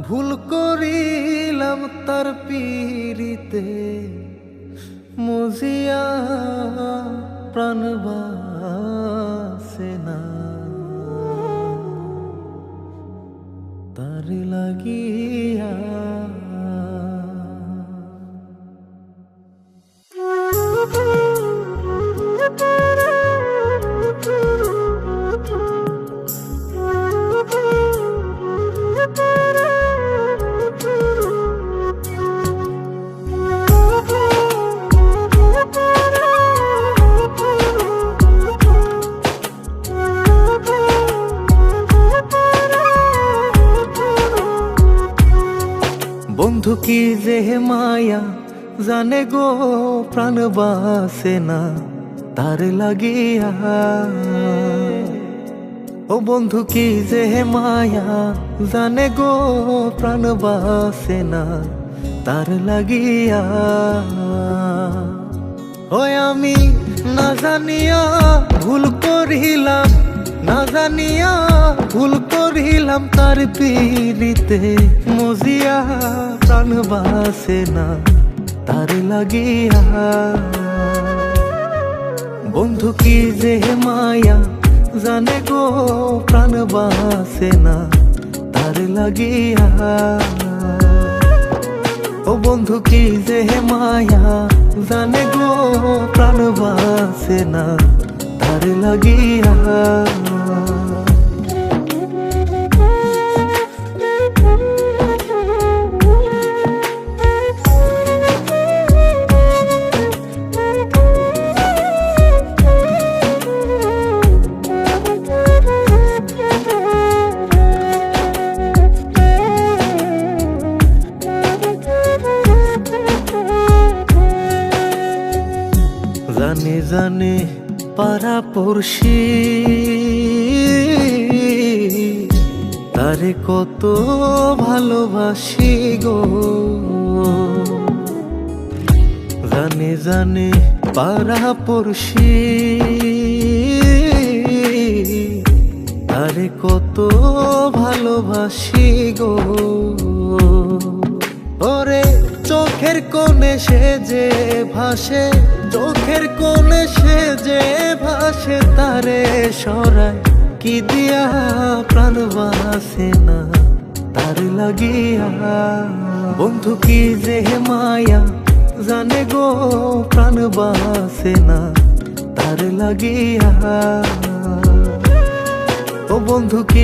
ভুল করিলাম তার পীড়িতে মজিয়া প্রাণ বাসে না তার লাগিয়া। বন্ধু কি যে মায়া জানে গো প্রাণ বাসে না তার লাগিয়া। ও বন্ধু কি যে মায়া জানে গো প্রাণ বাসে না তার লাগিয়া। ওই আমি না জানিয়া ভুল করিলাম, না জানিয়া ভুল করিলাম তার পীড়িতে মজিয়া প্রাণ বাসে না তার লাগিয়া। বন্ধু কি যে মায়া জানে গো প্রাণ বাসে না তার লাগিয়া। ও বন্ধু কি যে মায়া জানে গো প্রাণ বাসে না তার লাগিয়া। জানে জানে পাড়া পড়শি তারে কত ভালোবাসি গো। জানে জানে পাড়া পড়শি তারে কত ভালোবাসি গো। ওরে চোখের কোণে সে যে ভাসে, চোখের কোণে সে যে ভাসে তারে সরায় কি দিয়া প্রাণ বাসে না তার লাগিয়া। বন্ধু কি যে মায়া জানে গো প্রাণ বাসে না তার লাগিয়া। ও বন্ধু কি